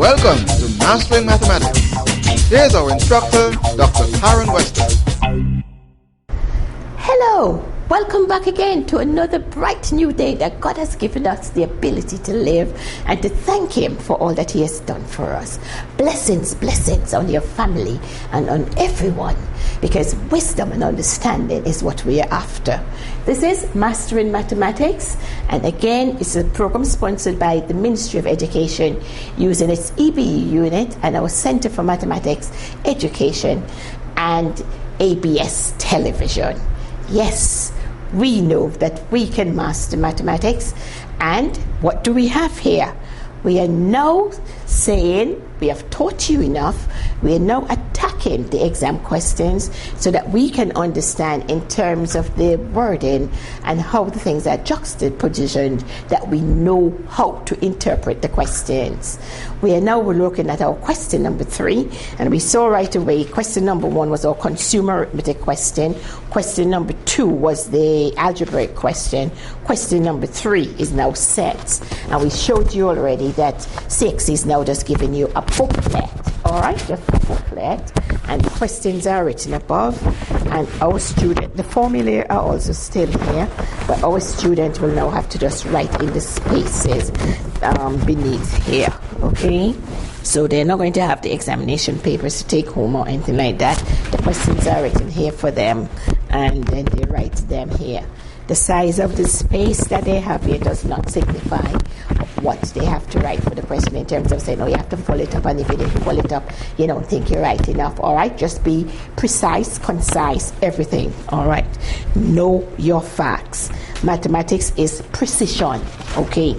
Welcome to Mastering Mathematics. Here's our instructor, Dr. Karen Weston. Hello, welcome back again to another bright new day that God has given us the ability to live and to thank Him for all that He has done for us. Blessings, blessings on your family and on everyone, because wisdom and understanding is what we are after. This is Mastering Mathematics, and again, it's a program sponsored by the Ministry of Education using its EBE unit and our Center for Mathematics Education and ABS Television. Yes, we know that we can master mathematics, and what do we have here? We are now saying we have taught you enough. We are now attacking the exam questions so that we can understand in terms of the wording and how the things are juxtapositioned, that we know how to interpret the questions. We are now looking at our question number 3, and we saw right away question number 1 was our consumer arithmetic question. Question number 2 was the algebraic question. Question number 3 is now sets, and we showed you already that CSEC is now just giving you a booklet. All right, just a booklet, and the questions are written above, and our student, the formulae are also still here, but our student will now have to just write in the spaces beneath here. Okay, so they're not going to have the examination papers to take home or anything like that. The questions are written here for them, and then they write them here. The size of the space that they have here does not signify what they have to write for the question in terms of saying, oh, you have to pull it up, and if you didn't pull it up, you don't think you're right enough. All right, just be precise, concise, everything. All right, know your facts. Mathematics is precision, okay?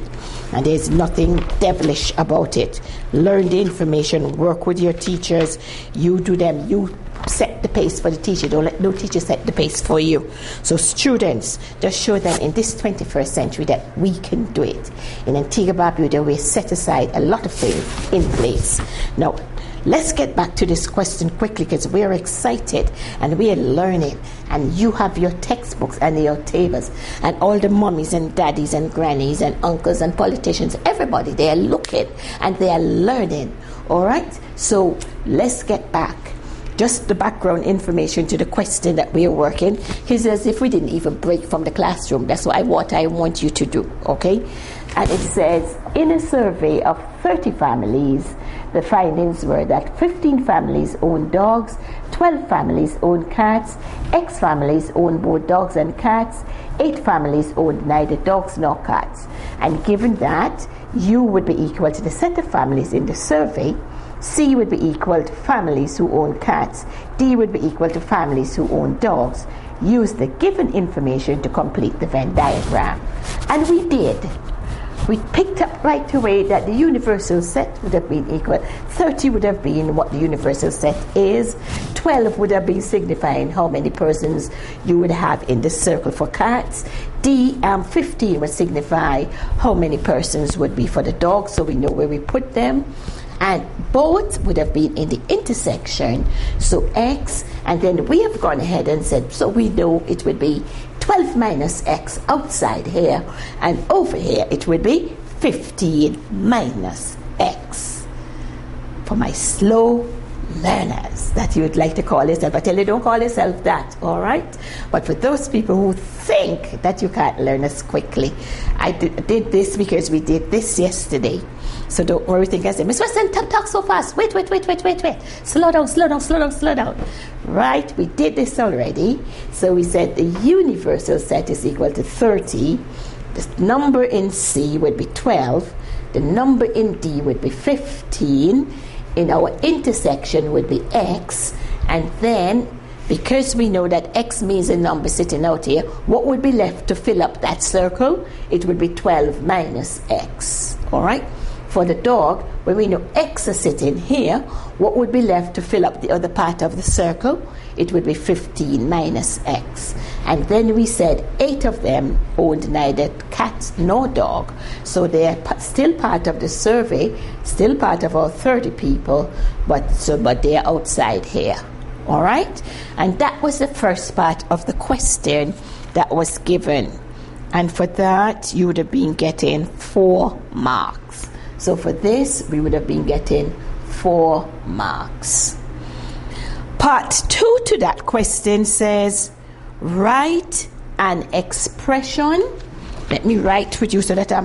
And there's nothing devilish about it. Learn the information, work with your teachers, you do them, you set the pace for the teacher. Don't let no teacher set the pace for you. So students, just show them in this 21st century that we can do it. In Antigua, Barbuda, we set aside a lot of things in place. Now, let's get back to this question quickly, because we are excited and we are learning, and you have your textbooks and your tables, and all the mummies and daddies and grannies and uncles and politicians, everybody, they are looking and they are learning. All right, so let's get back. Just the background information to the question that we are working is as if we didn't even break from the classroom. That's what I want you to do, okay? And it says, in a survey of 30 families, the findings were that 15 families own dogs, 12 families own cats, X families own both dogs and cats, 8 families own neither dogs nor cats. And given that, U would be equal to the set of families in the survey, C would be equal to families who own cats, D would be equal to families who own dogs. Use the given information to complete the Venn diagram. And we did. We picked up right away that the universal set would have been equal. 30 would have been what the universal set is. 12 would have been signifying how many persons you would have in the circle for cats. 15 would signify how many persons would be for the dogs, so we know where we put them. And both would have been in the intersection, so X, and then we have gone ahead and said, so we know it would be 12 minus X outside here, and over here it would be 15 minus X. For my slow learners that you would like to call yourself, I tell you, don't call yourself that, all right? But for those people who think that you can't learn as quickly, I did this because we did this yesterday. So don't worry, think I say, Miss Weston, talk so fast. Wait. Slow down. Right, we did this already. So we said the universal set is equal to 30. The number in C would be 12. The number in D would be 15. In our intersection would be X. And then, because we know that X means a number sitting out here, what would be left to fill up that circle? It would be 12 minus X. All right? For the dog, when we know X is sitting here, what would be left to fill up the other part of the circle? It would be 15 minus X. And then we said 8 of them owned neither cat nor dog. So they are still part of the survey, still part of our 30 people, but they are outside here. All right? And that was the first part of the question that was given. And for that, you would have been getting 4 marks. So for this, we would have been getting 4 marks. Part 2 to that question says, write an expression. Let me write with you so that I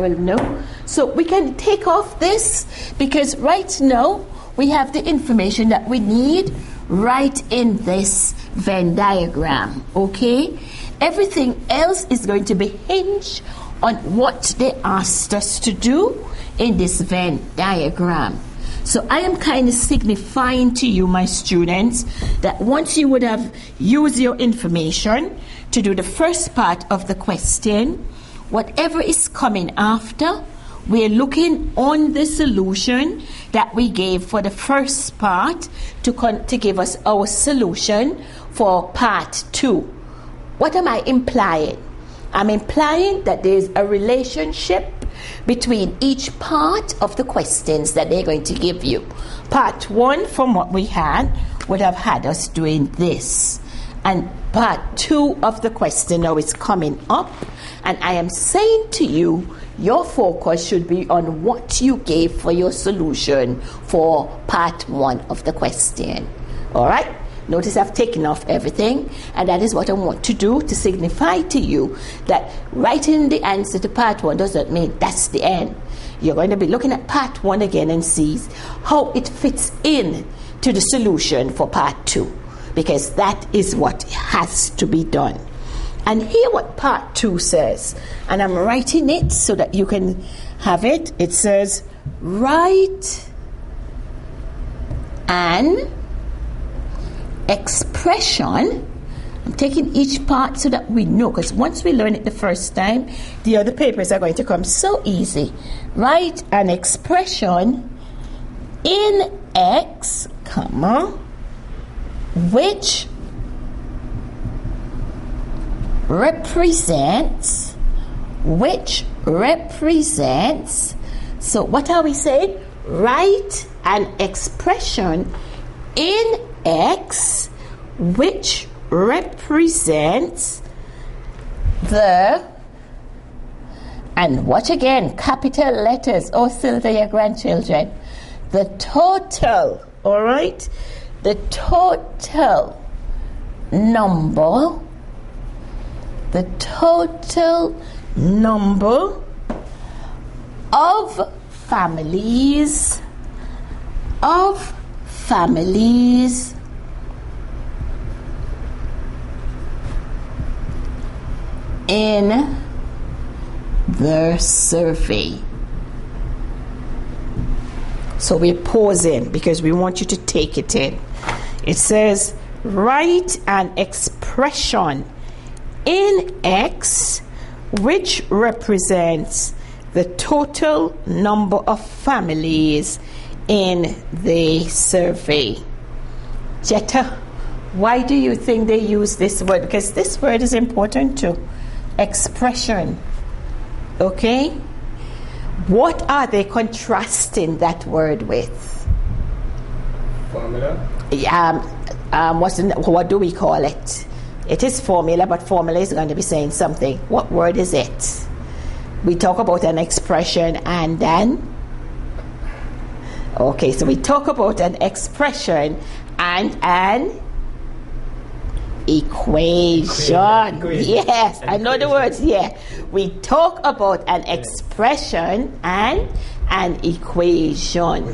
will know. So we can take off this, because right now we have the information that we need right in this Venn diagram, okay? Everything else is going to be hinged on what they asked us to do in this Venn diagram. So I am kind of signifying to you, my students, that once you would have used your information to do the first part of the question, whatever is coming after, we're looking on the solution that we gave for the first part to give us our solution for part 2. What am I implying? I'm implying that there's a relationship between each part of the questions that they're going to give you. Part 1, from what we had, would have had us doing this. And part 2 of the question now is coming up. And I am saying to you, your focus should be on what you gave for your solution for part 1 of the question. All right? Notice I've taken off everything, and that is what I want to do to signify to you that writing the answer to part 1 doesn't mean that's the end. You're going to be looking at part 1 again and see how it fits in to the solution for part 2, because that is what has to be done. And hear what part 2 says, and I'm writing it so that you can have it. It says, write an expression. I'm taking each part so that we know, because once we learn it the first time, the other papers are going to come so easy. Write an expression in X, comma, which represents, so what are we saying? Write an expression in X which represents the, and watch again, capital letters. Oh, Sylvia, your grandchildren. The total, all right? The total number of families in the survey. So we're pausing because we want you to take it in. It says, write an expression in X which represents the total number of families in the survey. Jetta, why do you think they use this word? Because this word is important too. Expression. Okay? What are they contrasting that word with? Formula? What do we call it? It is formula, but formula is going to be saying something. What word is it? We talk about an expression and then? Okay, so we talk about an expression and an equation. Yes, I know the words. Yeah, we talk about an expression and an equation.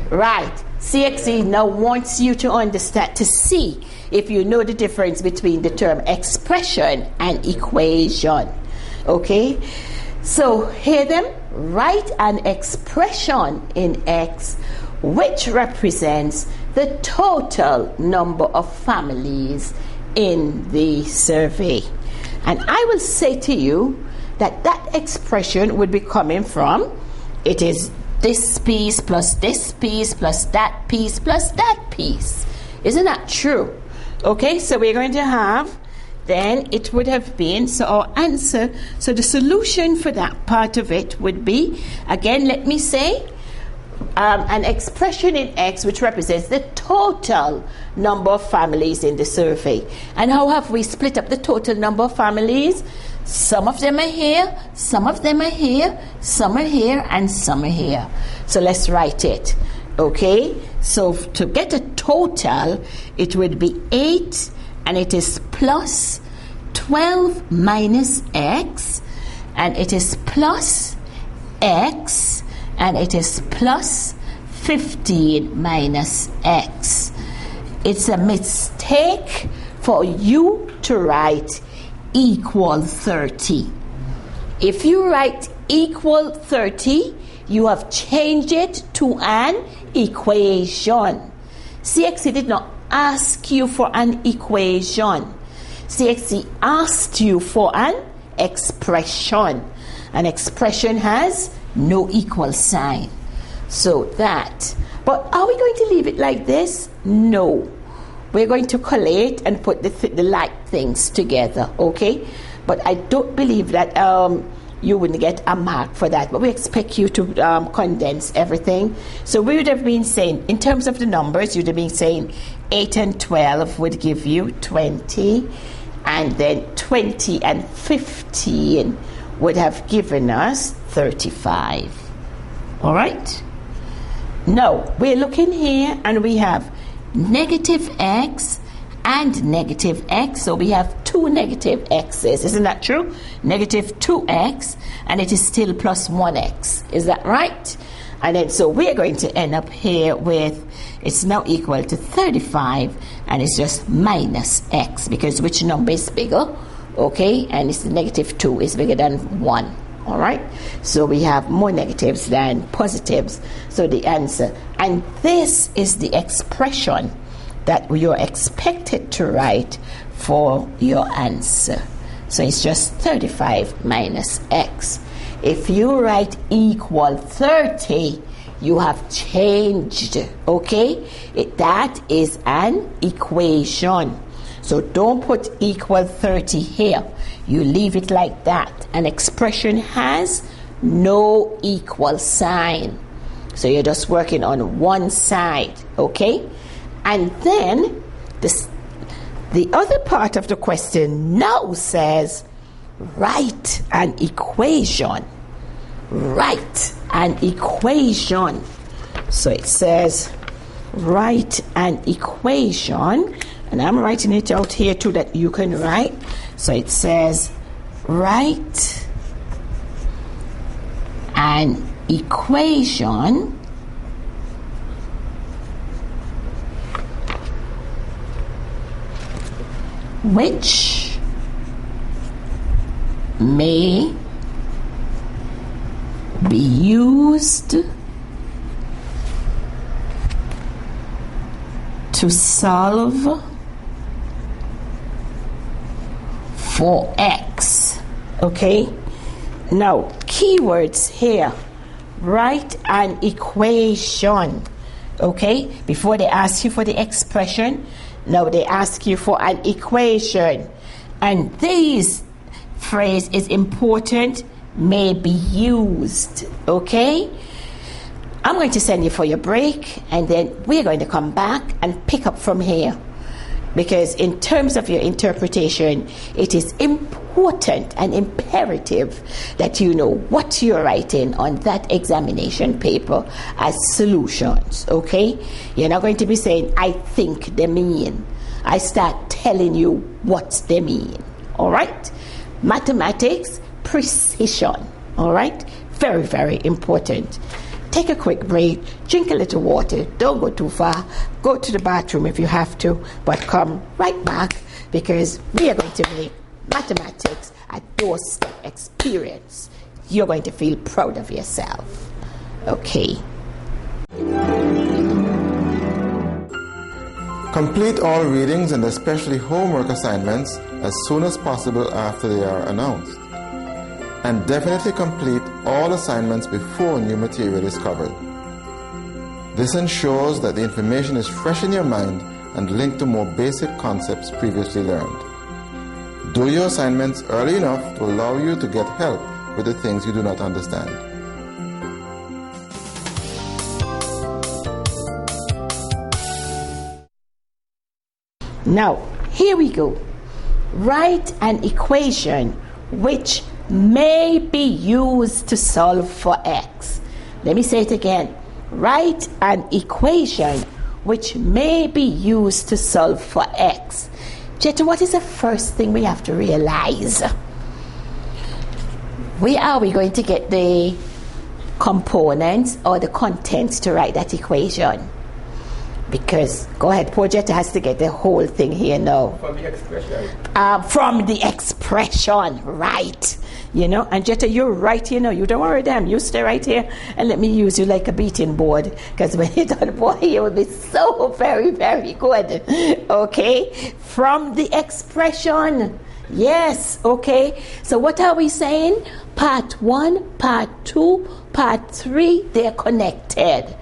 Right. CSEC now wants you to understand, to see if you know the difference between the term expression and equation. Okay? So hear them. Write an expression in X which represents the total number of families in the survey. And I will say to you that that expression would be coming from, it is this piece plus this piece plus that piece plus that piece. Isn't that true? Okay, so we're going to have, then it would have been, so our answer, so the solution for that part of it would be, again, let me say, an expression in X which represents the total number of families in the survey. And how have we split up the total number of families? Some of them are here, some of them are here, some are here, and some are here. So let's write it. Okay? So to get a total, it would be 8, and it is plus 12 minus x, and it is plus x, and it is plus 15 minus x. It's a mistake for you to write equal 30. If you write equal 30, you have changed it to an equation. CSEC did not ask you for an equation. CSEC asked you for an expression. An expression has no equal sign. So that. But are we going to leave it like this? No. We're going to collate and put the like things together, okay? But I don't believe that you wouldn't get a mark for that. But we expect you to condense everything. So we would have been saying, in terms of the numbers, you'd have been saying 8 and 12 would give you 20. And then 20 and 15 would have given us 35. All right? Now, we're looking here and we have negative x and negative x. So we have two negative x's. Isn't that true? Negative 2x, and it is still plus 1x. Is that right? And then so we're going to end up here with, it's now equal to 35, and it's just minus x, because which number is bigger? Okay, and it's the negative 2 is bigger than 1. All right, so we have more negatives than positives. So the answer, and this is the expression that you're expected to write for your answer. So it's just 35 minus x. If you write equal 30, you have changed, okay? That is an equation. So don't put equal 30 here. You leave it like that. An expression has no equal sign. So you're just working on one side, okay? And then the other part of the question now says, write an equation. Write an equation. So it says, write an equation. And I'm writing it out here too that you can write. So it says, write an equation which may be used to solve for x. Okay, now keywords here, write an equation. Okay, before they ask you for the expression, now they ask you for an equation, and this phrase is important, may be used. Okay, I'm going to send you for your break, and then we're going to come back and pick up from here, because in terms of your interpretation, it is important and imperative that you know what you're writing on that examination paper as solutions. Okay, you're not going to be saying, I think they mean. I start telling you what they mean. All right, mathematics, precision. All right, very, very important. Take a quick break, drink a little water, don't go too far, go to the bathroom if you have to, but come right back, because we are going to make mathematics a doorstep experience. You're going to feel proud of yourself. Okay. Complete all readings and especially homework assignments as soon as possible after they are announced. And definitely complete all assignments before new material is covered. This ensures that the information is fresh in your mind and linked to more basic concepts previously learned. Do your assignments early enough to allow you to get help with the things you do not understand. Now, here we go. Write an equation which may be used to solve for x. Let me say it again. Write an equation which may be used to solve for x. Jetta, what is the first thing we have to realize? Where are we going to get the components or the contents to write that equation? Because, go ahead, poor Jetta has to get the whole thing here now. From the expression. From the expression, right. You know, and Jetta, you're right, you know, you don't worry, damn, you stay right here and let me use you like a beating board, because when you're done, boy, you will be so very, very good. Okay, from the expression. Yes, okay. So what are we saying? Part 1, part 2, part 3, they're connected.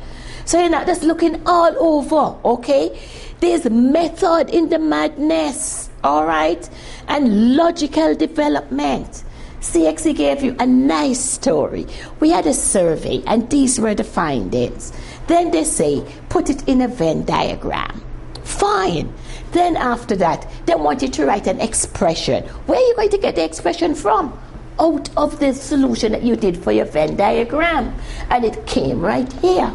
So you're not just looking all over, okay? There's method in the madness, all right? And logical development. CSEC gave you a nice story. We had a survey, and these were the findings. Then they say, put it in a Venn diagram. Fine. Then after that, they want you to write an expression. Where are you going to get the expression from? Out of the solution that you did for your Venn diagram. And it came right here.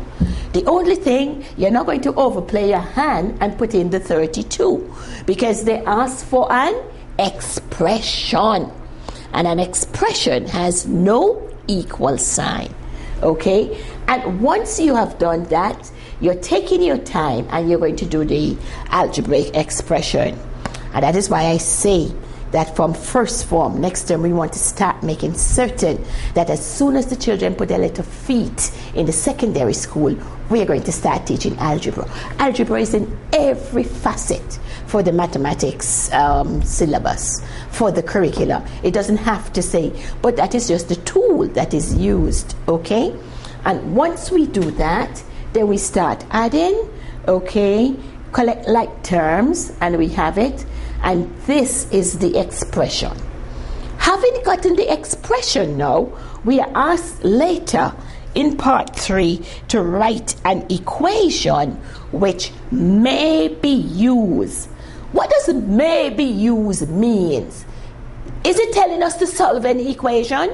The only thing, you're not going to overplay your hand and put in the 32, because they asked for an expression. And an expression has no equal sign. Okay? And once you have done that, you're taking your time and you're going to do the algebraic expression. And that is why I say that from first form, next term, we want to start making certain that as soon as the children put their little feet in the secondary school, we are going to start teaching algebra. Algebra is in every facet for the mathematics syllabus, for the curriculum. It doesn't have to say, but that is just the tool that is used, okay? And once we do that, then we start adding, okay, collect like terms, and we have it. And this is the expression. Having gotten the expression now, we are asked later in part 3 to write an equation which may be used. What does may be used means? Is it telling us to solve an equation?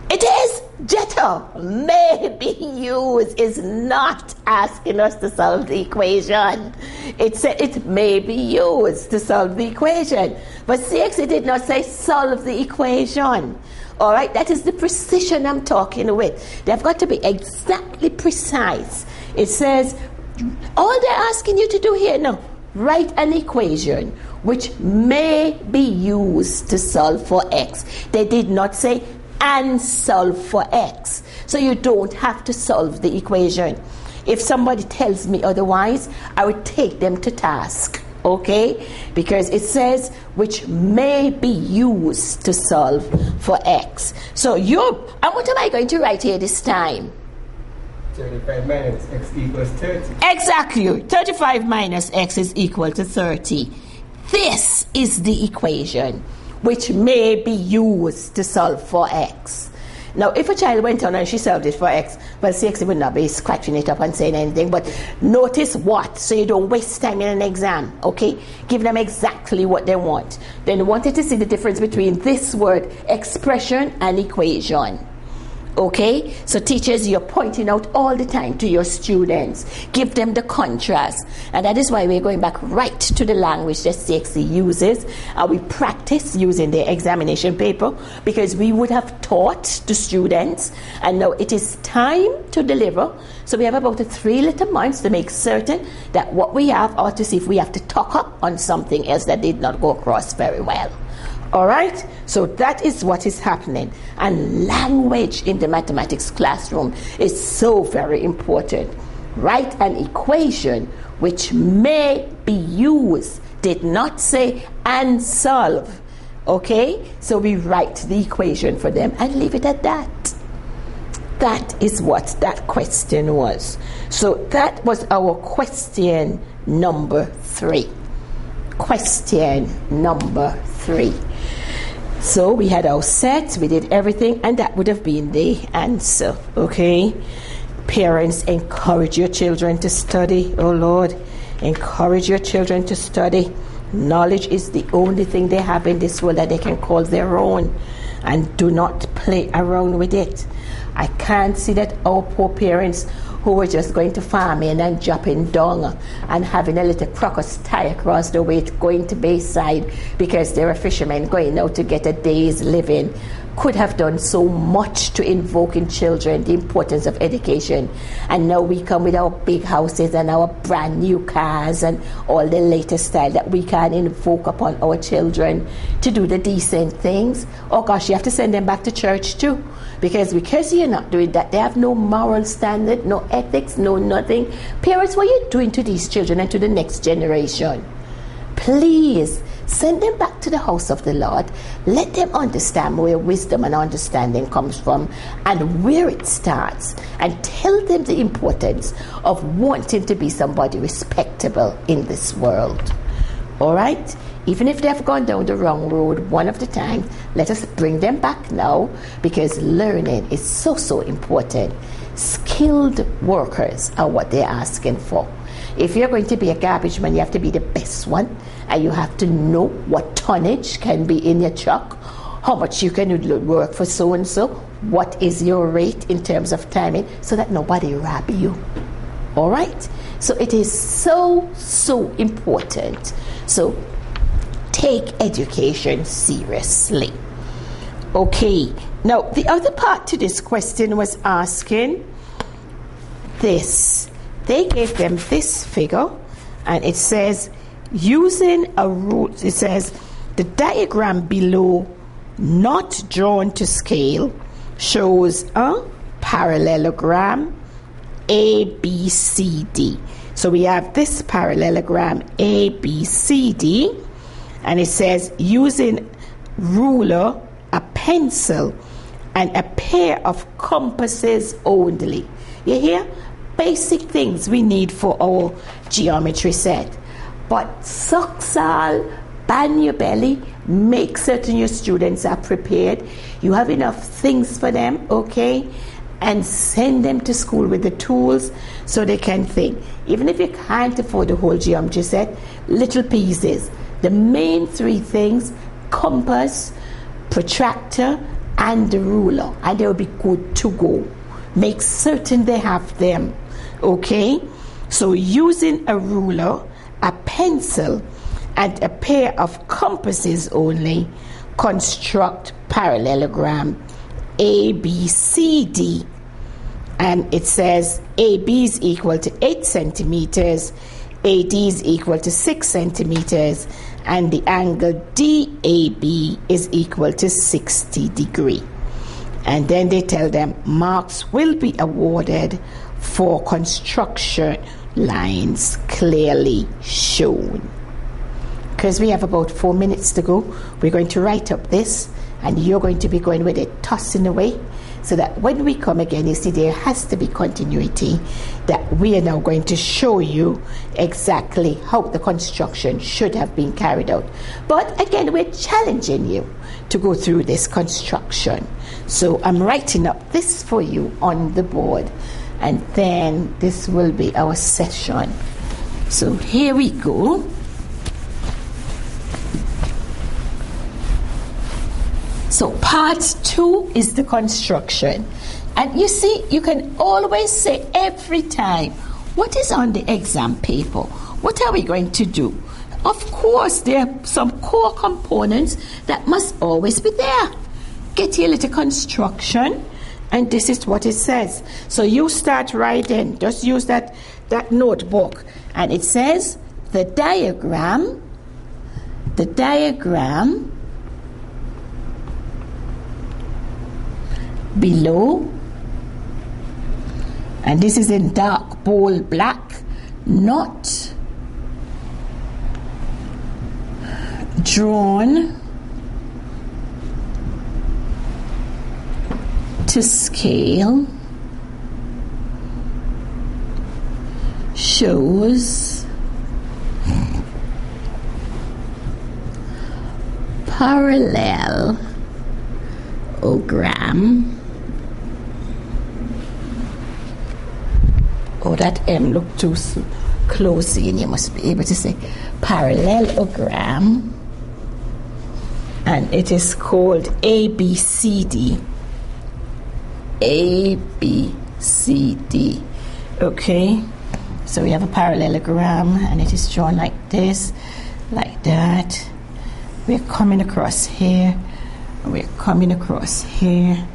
It is. Jetta, may be used is not asking us to solve the equation. It said it may be used to solve the equation. But CSEC did not say solve the equation. All right, that is the precision I'm talking with. They've got to be exactly precise. It says, all they're asking you to do here now, write an equation which may be used to solve for x. They did not say and solve for x. So you don't have to solve the equation. If somebody tells me otherwise, I would take them to task, okay? Because it says which may be used to solve for x. So and what am I going to write here this time? 35 minus x equals 30. Exactly. 35 minus x is equal to 30. This is the equation which may be used to solve for x. Now, if a child went on and she solved it for x, well, CSEC would not be scratching it up and saying anything, but notice what, so you don't waste time in an exam, okay? Give them exactly what they want. Then they wanted to see the difference between this word, expression, and equation. Okay, so teachers, you're pointing out all the time to your students. Give them the contrast. And that is why we're going back right to the language that CSEC uses. And we practice using the examination paper, because we would have taught the students. And now it is time to deliver. So we have about 3 little months to make certain that what we have, or to see if we have to talk up on something else that did not go across very well. All right, so that is what is happening. And language in the mathematics classroom is so very important. Write an equation which may be used. Did not say and solve. Okay, so we write the equation for them and leave it at that. That is what that question was. So that was our question number 3. Question number 3. So we had our set, we did everything, and that would have been the answer, okay? Parents, encourage your children to study. Oh Lord, encourage your children to study. Knowledge is the only thing they have in this world that they can call their own, and do not play around with it. I can't see that our poor parents who were just going to farm in and dropping dung and having a little crocus tie across the way going to Bayside because they were fishermen going out to get a day's living could have done so much to invoke in children the importance of education. And now we come with our big houses and our brand new cars and all the latest style that we can invoke upon our children to do the decent things. Oh gosh, you have to send them back to church too. Because you're not doing that, they have no moral standard, no ethics, no nothing. Parents, what are you doing to these children and to the next generation? Please send them back to the house of the Lord. Let them understand where wisdom and understanding comes from and where it starts. And tell them the importance of wanting to be somebody respectable in this world. All right? Even if they have gone down the wrong road one of the times, let us bring them back now, because learning is so important. Skilled workers are what they're asking for. If you're going to be a garbage man, you have to be the best one, and you have to know what tonnage can be in your truck, how much you can work for so-and-so, what is your rate in terms of timing, so that nobody rob you. All right? So it is so important. So take education seriously. Okay, now the other part to this question was asking this. They gave them this figure, and it says, using a rule, it says, the diagram below, not drawn to scale, shows a parallelogram ABCD. So we have this parallelogram ABCD, and it says, using ruler, a pencil, and a pair of compasses only. You hear? Basic things we need for our geometry set. But Soxal, bang your belly, make certain your students are prepared. You have enough things for them, okay? And send them to school with the tools so they can think. Even if you can't afford the whole geometry set, little pieces. The main three things: compass, protractor, and the ruler, and they'll be good to go. Make certain they have them. Okay, so using a ruler, a pencil, and a pair of compasses only, construct parallelogram ABCD. And it says AB is equal to 8 centimeters, AD is equal to 6 centimeters, and the angle DAB is equal to 60 degrees. And then they tell them marks will be awarded for construction lines clearly shown. Because we have about 4 minutes to go, we're going to write up this, and you're going to be going with it, tossing away, so that when we come again, you see there has to be continuity, that we are now going to show you exactly how the construction should have been carried out. But again, we're challenging you to go through this construction. So I'm writing up this for you on the board, and then this will be our session. So here we go. So part 2 is the construction. And you see, you can always say every time, what is on the exam paper? What are we going to do? Of course, there are some core components that must always be there. Get your little construction, and this is what it says. So you start writing, just use that notebook, and it says the diagram below, and this is in dark bold black, not drawn to scale, shows parallelogram. Oh, that M looked too close, and you must be able to say parallelogram, and it is called ABCD. ABCD. Okay, so we have a parallelogram, and it is drawn like this, like that. We're coming across here, we're coming across here,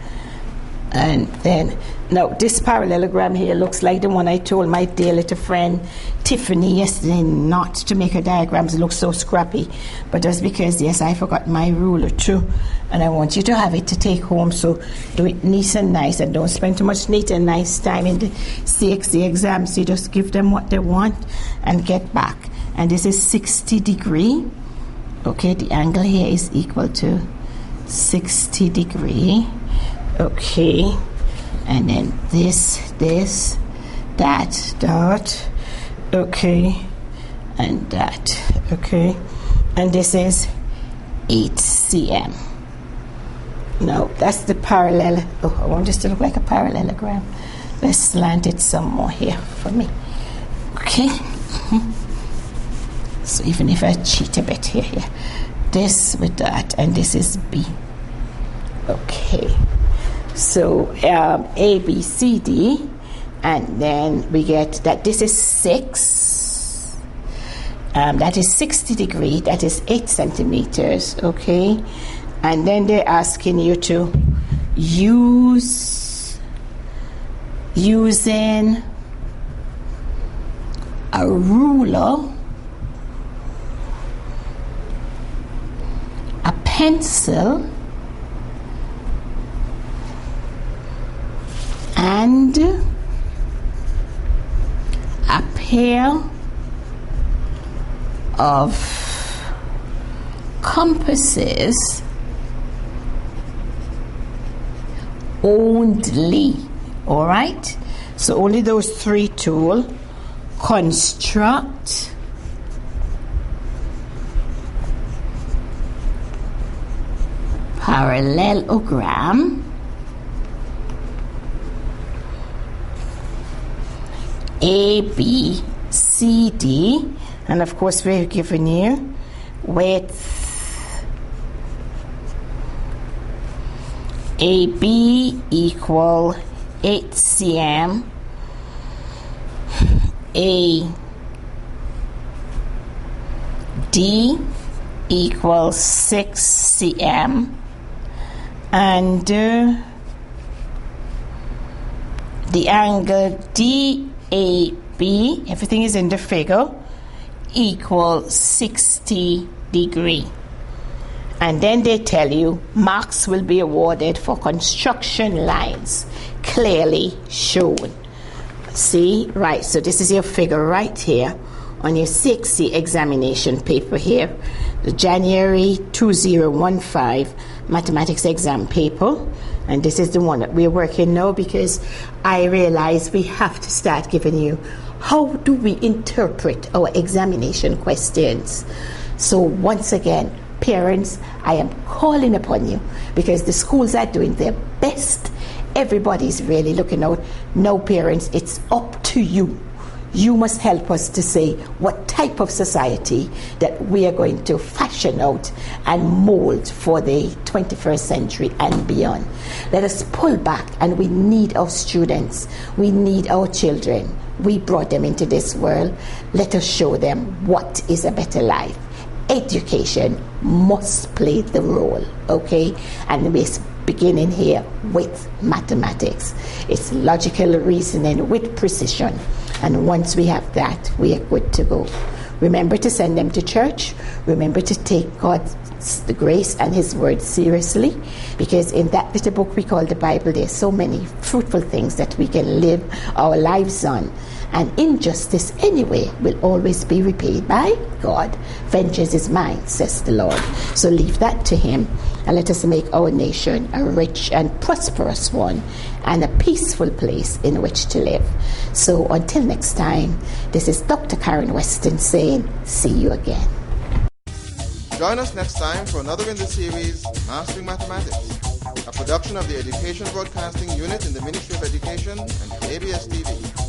and then now this parallelogram here looks like the one I told my dear little friend Tiffany yesterday not to make her diagrams look so scrappy, but just because, yes, I forgot my ruler too, and I want you to have it to take home, so do it nice and nice, and don't spend too much neat and nice time in the CSEC exam. So you just give them what they want and get back. And this is 60 degree. Okay, the angle here is equal to 60 degree. Okay, and then this, that, okay, and that, okay, and this is 8 cm. Now that's the parallel. Oh, I want this to look like a parallelogram. Let's slant it some more here for me. Okay. So even if I cheat a bit here, this with that, and this is B. Okay. So A, B, C, D, and then we get that this is 6. That is 60 degree. That is 8 centimeters. Okay. And then they're asking you to using a ruler, a pencil, and a pair of compasses only. All right, so only those 3 tools. Construct parallelogram A, B, C, D, and of course we're given you width AB equal 8 cm, AD equals 6 cm, and the angle DAB, everything is in the figure, equals 60 degree. And then they tell you marks will be awarded for construction lines clearly shown. See, right, so this is your figure right here on your CSEC examination paper here, the January 2015 mathematics exam paper. And this is the one that we're working now, because I realize we have to start giving you how do we interpret our examination questions. So once again, parents, I am calling upon you, because the schools are doing their best. Everybody's really looking out. No, parents, it's up to you. You must help us to say what type of society that we are going to fashion out and mold for the 21st century and beyond. Let us pull back, and we need our students. We need our children. We brought them into this world. Let us show them what is a better life. Education must play the role, okay? And we're beginning here with mathematics. It's logical reasoning with precision. And once we have that, we are good to go. Remember to send them to church. Remember to take God's the grace and His word seriously, because in that little book we call the Bible, there's so many fruitful things that we can live our lives on. And injustice anyway will always be repaid by God. Vengeance is mine, says the Lord. So leave that to Him, and let us make our nation a rich and prosperous one, and a peaceful place in which to live. So until next time, this is Dr. Karen Weston saying, see you again. Join us next time for another in the series, Mastering Mathematics, a production of the Education Broadcasting Unit in the Ministry of Education and ABS TV.